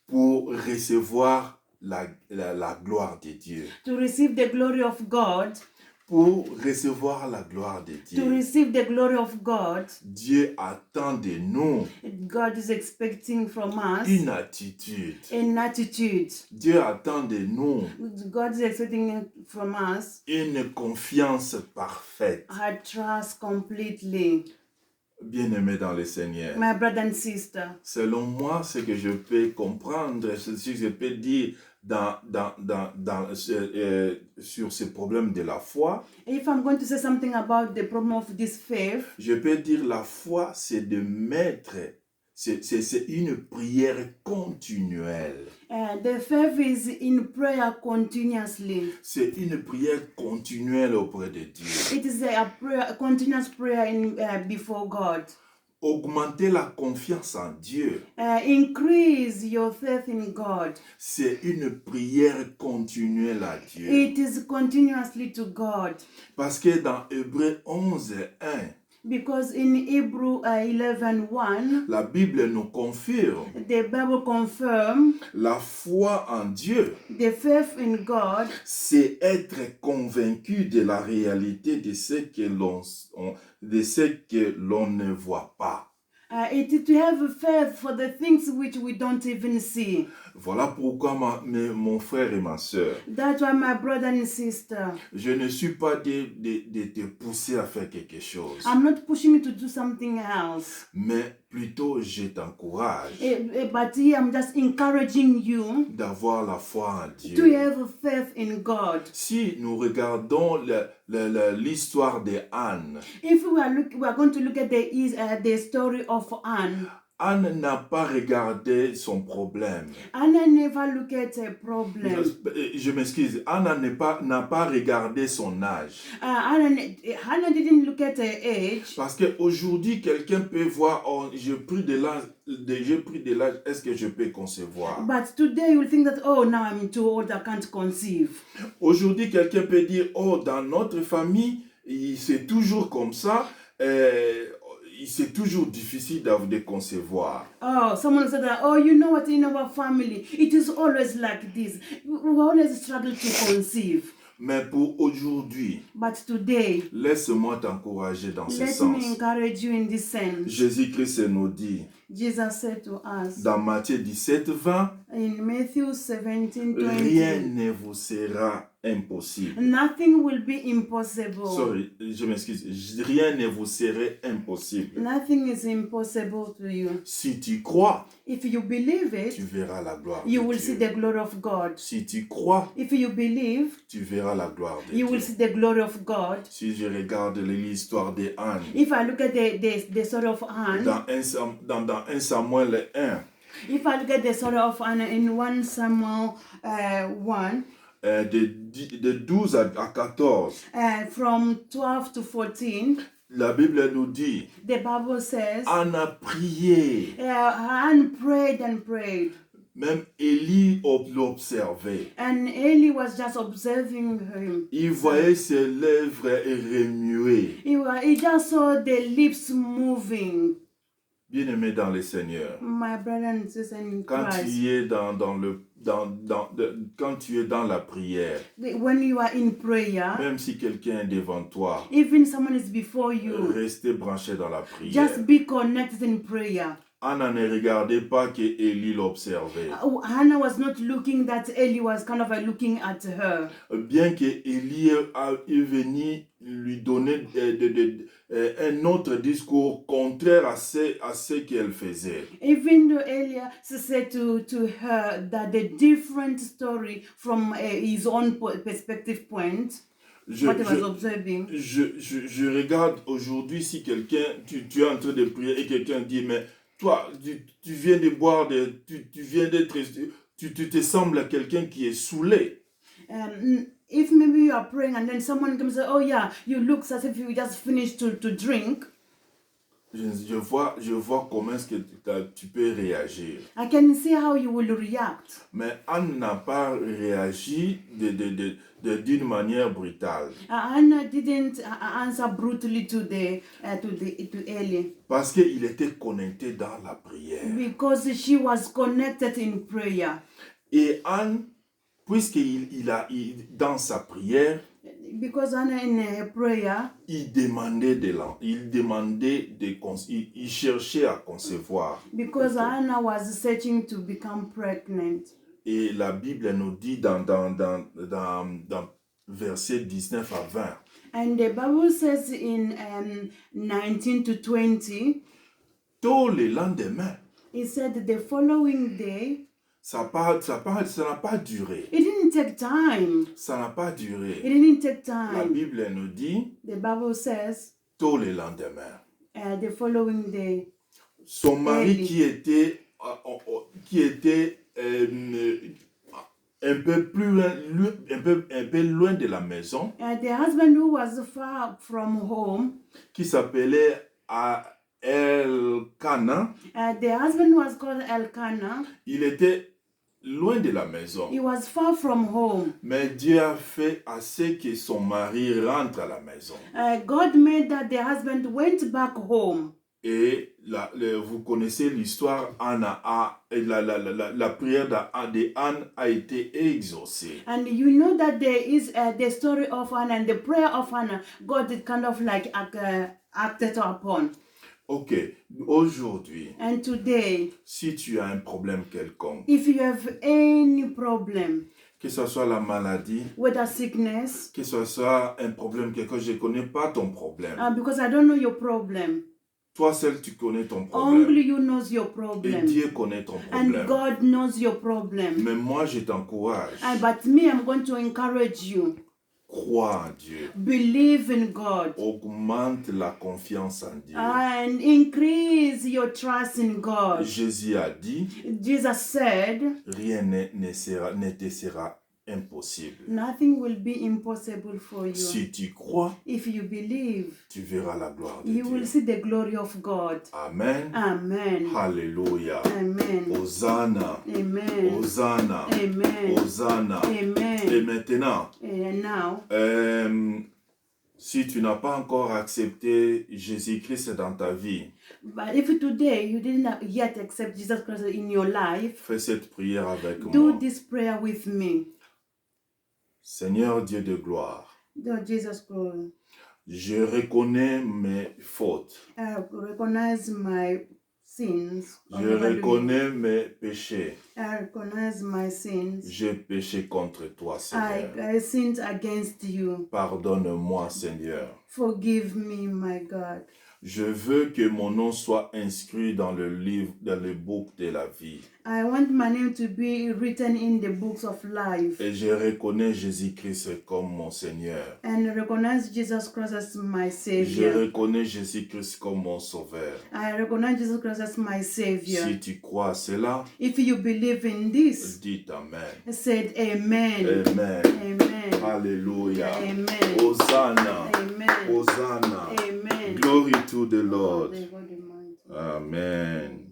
pour recevoir la gloire de Dieu. To receive the glory of God. Pour recevoir la gloire de To Dieu. receive the glory of God. Dieu attend de nous God is expecting from us une attitude. an attitude. Dieu attend de nous God is expecting from us une confiance parfaite. a trust completely. Bien-aimés dans le Seigneur, My brother and sister, selon moi, ce que je peux comprendre, ce que je peux dire sur ce problème de la foi, if I'm going to say something about the problem of this faith, je peux dire la foi, c'est de mettre, c'est une prière continuelle. the faith is in prayer continuously. C'est une prière continuelle auprès de Dieu. It is a prayer, a continuous prayer in, before God. Augmenter la confiance en Dieu. Increase your faith in God. C'est une prière continuelle à Dieu. It is continuously to God. Parce que dans Hébreux 11:1, Because in Hebrew 11:1, la Bible nous confirme the Bible confirms la foi en Dieu, the faith in God, c'est être convaincu de la réalité de ce que l'on ne voit pas. it is to have faith for the things which we don't even see. Voilà pourquoi mon frère et ma soeur, That's why, my brother and sister, je ne suis pas de te pousser à faire quelque chose, I'm not pushing you to do something else. mais plutôt je t'encourage But here I'm just encouraging you d'avoir la foi en to Dieu. have faith in God. Si nous regardons l'histoire de Anne, If we are going to look at the story of Anne. Anne n'a pas regardé son problème. Anna never looked at a problem. Je m'excuse, Anne n'a pas regardé son âge. Hannah didn't look at her age. Parce qu'aujourd'hui, quelqu'un peut voir, oh, j'ai pris de l'âge, est-ce que je peux concevoir? But today you will think that, oh, now I'm too old, I can't conceive. Aujourd'hui, quelqu'un peut dire, oh, dans notre famille, c'est toujours comme ça. C'est toujours difficile de concevoir. Oh, someone said that, oh, you know what, in our family, it is always like this. We always struggle to conceive. Mais pour aujourd'hui, But today, laisse-moi t'encourager dans ce let sens. me encourage you in this sense. Jésus-Christ nous dit, Jesus said to us dans Matthieu 17:20, in Matthew 17:20, rien ne vous sera impossible. nothing will be impossible. Sorry, je m'excuse. Rien ne vous serait impossible. Nothing is impossible to you. Si tu crois, If you believe tu it, verras la gloire you de will see Dieu. the glory of God. Si tu crois, If you believe, tu verras la gloire de you Dieu. will see the glory of God. Si je regarde l'histoire de Anne, If I look at the story of Anne, dans 1 Samuel 1, if I look at the story of Anne in 1 Samuel 1, de 12 à 14, from 12 to 14, la Bible nous dit, the Bible says, Anne a prié. Anne prayed and prayed. Même Élie l'observait. And Eli was just observing him. Il voyait ses lèvres remuer. He just saw the lips moving. Bien-aimé dans le Seigneur, My brother and sister in quand Christ, tu es quand tu es dans la prière, when you are in prayer, même si quelqu'un est devant toi, even someone is before you, restez branché dans la prière. just be connected in prayer. Anna ne regardait pas que Élie l'observait. Hannah was not looking that Eli was kind of looking at her. Bien que Élie est venu lui donner un autre discours contraire à ce qu'elle faisait. Even though Eli said to her that the different story from his own perspective point, what he was observing. Je regarde aujourd'hui si quelqu'un, tu es en train de prier et quelqu'un dit, mais toi, tu viens de boire, tu viens d'être, tu te sembles à quelqu'un qui est saoulé. If maybe you are praying and then someone comes and says, oh yeah, you look as if you just finished to drink. je vois comment est-ce que tu peux réagir. I can see how you will react. Mais Anne n'a pas réagi d'une manière brutale. Anna didn't answer brutally to Eli Parce qu'il était connecté dans la prière. because she was connected in prayer. Et Anne, dans sa prière, Because Anna in her prayer, il cherchait à concevoir. because Anna was searching to become pregnant. Et la Bible nous dit dans versets 19 à 20. And the Bible says in 19 to 20, Tôt le lendemain, it said the following day, ça n'a pas duré. it didn't take time. Ça n'a pas duré. It didn't take La time. Bible nous dit, The Bible says tôt le lendemain, the following day, son mari Eli. qui était un peu loin de la maison, the husband who was far from home, qui s'appelait Elkanah, the husband was called Elkanah. il était loin de la maison. He was far from home. Mais Dieu a fait assez que son mari rentre à la maison. God made that the husband went back home. Et vous connaissez l'histoire, la prière d'Anne a été exaucée. And you know that there is the story of Hannah and the prayer of Hannah. God did kind of like acted upon. Ok, aujourd'hui, And today, si tu as un problème quelconque, if you have any problem, que ce soit la maladie, whether sickness, que ce soit un problème quelconque, je ne connais pas ton problème. because I don't know your problem. Toi seul, tu connais ton problème. Only you knows your Et problem. Dieu connaît ton And problème. God knows your problem. Mais moi, je t'encourage. But me, I'm going to encourage you. Crois en Dieu. Believe in God. Augmente la confiance en Dieu. And increase your trust in God. Jésus a dit, Jesus said, rien ne te sera impossible. nothing will be impossible for you. Si tu crois, If you believe, tu verras la gloire de you Dieu. will see the glory of God. Amen. Amen. Alléluia. Amen. Hosanna. Amen. Hosanna. Amen. Hosanna. Et Amen. maintenant, And now, si tu n'as pas encore accepté Jésus-Christ dans ta vie, but if today you didn't yet accept Jesus Christ in your life, fais cette prière avec do moi. this prayer with me. Seigneur Dieu de gloire, Lord Jesus Christ, je reconnais mes fautes. I recognize my sins. Je reconnais mes péchés. I recognize my sins. J'ai péché contre toi, Seigneur. I sinned against you. Pardonne-moi, Seigneur. Forgive me, my God. Je veux que mon nom soit inscrit dans le livre, dans le book de la vie. I want my name to be written in the books of life. Et je reconnais Jésus-Christ comme mon Seigneur. And recognize Jesus Christ as my Je Savior. reconnais Jésus-Christ comme mon Sauveur. I recognize Jesus Christ as my Savior. Si tu crois à cela, If you believe in this, dites Amen. said Amen. Amen. Amen. Alléluia. Amen. Hosanna. Amen. Hosanna. Amen. Glory to the Lord. God Almighty. Amen.